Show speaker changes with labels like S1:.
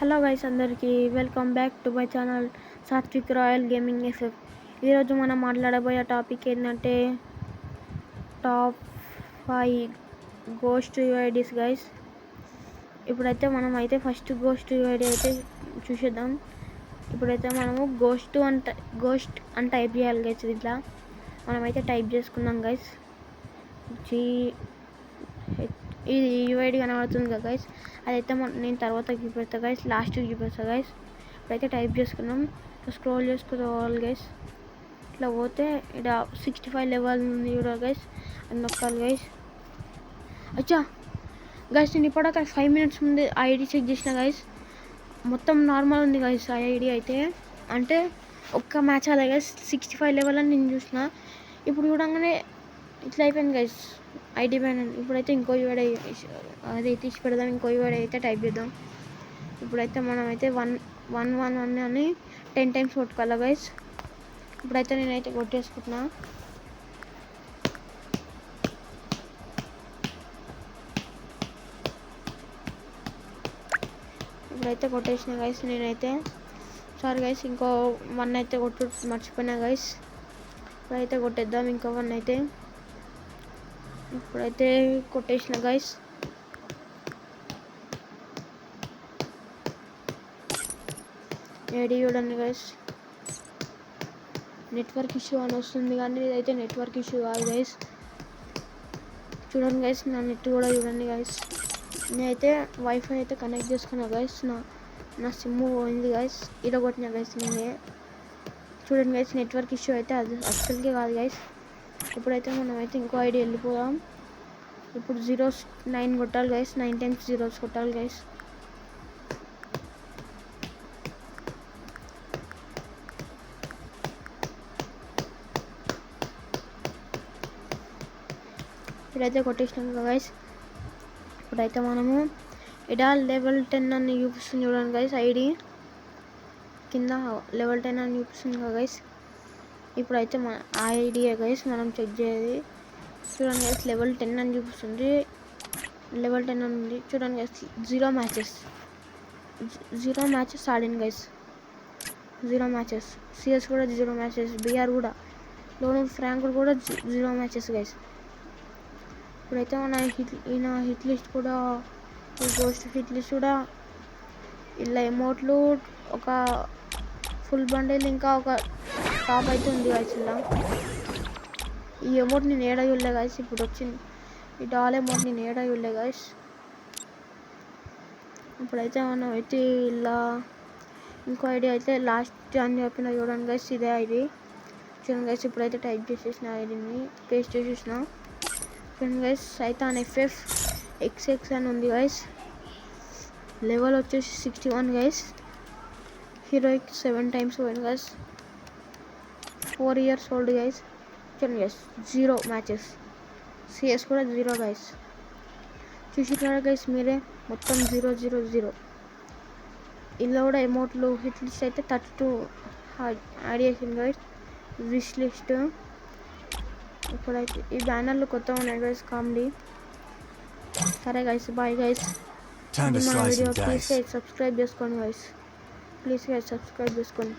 S1: Hello guys, అందరికీ welcome back to my channel Satvik royal gaming FF. ఈరోజు మనం మాట్లాడబోయే టాపిక్ ఏంటంటే టాప్ 5 గోస్ట్ యూఐడీస్ గైస్. ఇప్పుడైతే మనం అయితే ఫస్ట్ గోస్ట్ యూఐడీ అయితే చూసేద్దాం. ఇప్పుడైతే మనము గోస్ట్ అని టైప్ చేయాలి గైస్. ఇట్లా మనమైతే టైప్ చేసుకున్నాం గైస్. ఇది యూఐడి కనబడుతుంది కదా గైస్, అదైతే నేను తర్వాత చూపిస్తా గైస్, లాస్ట్కి చూపిస్తా గైస్. ఇప్పుడైతే టైప్ చేసుకున్నాం, స్క్రోల్ చేసుకోవాలి గైస్. ఇట్లా పోతే ఇక్కడ 65 లెవెల్ ఉంది చూడాలి గైస్, అది నొక్కాలి గైస్. అచ్చా గైస్, నేను ఇప్పటిదాకా 5 మినిట్స్ ముందు ఐడి చెక్ చేసిన గైస్, మొత్తం నార్మల్ ఉంది గైస్. ఆ ఐడి అయితే అంటే ఒక్క మ్యాచ్ అలా గైస్ 65 లెవెల్ అని నేను చూసిన. ఇప్పుడు చూడంగానే ఇట్లా అయిపోయింది గైస్ ఐడి పైన. ఇప్పుడైతే ఇంకో యూఐడి అది తీసి పెడదాం, ఇంకో యూఐడి అయితే టైప్ చేద్దాం. ఇప్పుడైతే మనం అయితే 111 అని 10 టైమ్స్ కొట్టుకోవాలి గైస్. ఇప్పుడైతే నేనైతే కొట్టేసుకుంటున్నా. ఇప్పుడైతే కొట్టేసిన గైస్ నేనైతే. సారీ గైస్, ఇంకో 1 అయితే కొట్టు మర్చిపోయినా గైస్. ఇప్పుడైతే కొట్టేద్దాం ఇంకో 1 అయితే. ఇప్పుడైతే కొట్టేసిన గైస్. ఏడి చూడండి గైస్, నెట్వర్క్ ఇష్యూ అని వస్తుంది, కానీ ఇదైతే నెట్వర్క్ ఇష్యూ కాదు గైస్. చూడండి గైస్, నా నెట్ కూడా చూడండి గైస్. నేనైతే వైఫై అయితే కనెక్ట్ చేసుకున్నా గైస్. నా సిమ్ పోయింది గైస్, ఇలా కొట్టినా గైస్ నేనే. చూడండి గైస్, నెట్వర్క్ ఇష్యూ అయితే అది అస్సలకే కాదు గైస్. ఇప్పుడైతే మనం అయితే ఇంకో ఐడి వెళ్ళిపోదాం. ఇప్పుడు 9 కొట్టాలి గైస్, 9 టైమ్స్ జీరోస్ కొట్టాలి గైస్. ఇప్పుడైతే కొట్టేసినాం గైస్. ఇప్పుడైతే మనము ఇక్కడ లెవెల్ 10 అని చూపిస్తుంది చూడండి గైస్, ఐడి కింద లెవెల్ 10 అని చూపిస్తుంది కదా గైస్. ఇప్పుడైతే మన ఐడియా గైస్ మనం చెక్ చేయాలి. చూడండి గైస్, లెవెల్ 10 అని చూపిస్తుంది, లెవెల్ 10 అని ఉంది. చూడండి గైస్, 0 మ్యాచెస్ ఆడింది గైస్, 0 మ్యాచెస్. సిఎస్ కూడా 0 మ్యాచెస్, బిఆర్ కూడా, లోన్ ఫ్రాంక్ కూడా 0 మ్యాచెస్ గైస్. ఇప్పుడైతే మన హిట్ లిస్ట్ కూడా, ఈ గోస్ట్ హిట్ లిస్ట్ కూడా, ఇలా ఎమోట్లు ఒక ఫుల్ బండిల్ ఇంకా ఒక టాప్ అయితే ఉంది గైస్. ఇలా ఈ అమౌంట్ నేను ఏడా చూడలే గైస్. ఇప్పుడు వచ్చింది ఈ డాల్ అమౌంట్ నేను ఏడా చూడలే గైస్. ఇప్పుడైతే మనం అయితే ఇలా ఇంకో ఐడి అయితే లాస్ట్ అని చెప్పిన చూడండి గైస్, ఇదే ఐడి చూడండి గైస్. ఇప్పుడైతే టైప్ చేసేసిన ఐడిని పేస్ట్ చేసేసిన చూడండి గైస్. సైతాన్ ఎఫ్ఎఫ్ XX అని ఉంది గైస్. లెవెల్ వచ్చేసి 61 గైస్. హీరోయిక్ 7 టైమ్స్ పోయింది గైస్. 4 years old guys. చూడండి గైస్, 0 మ్యాచెస్. సిఎస్ కూడా 0 గైస్. చూసినారా గైస్ మీరే, మొత్తం 0. ఇలా కూడా అమౌంట్లు హిట్ లిస్ట్ అయితే 32 యాడ్ చేసింది గైస్. Wish list. ఇప్పుడైతే ఈ బ్యానర్లు కొత్తగా ఉన్నాయి గైస్, కామెడీ. సరే గైస్, బాయ్ గైస్. మన వీడియో ప్లీజ్ గైస్ సబ్స్క్రైబ్ చేసుకోండి గైస్, ప్లీజ్ గైస్ సబ్స్క్రైబ్ చేసుకోండి.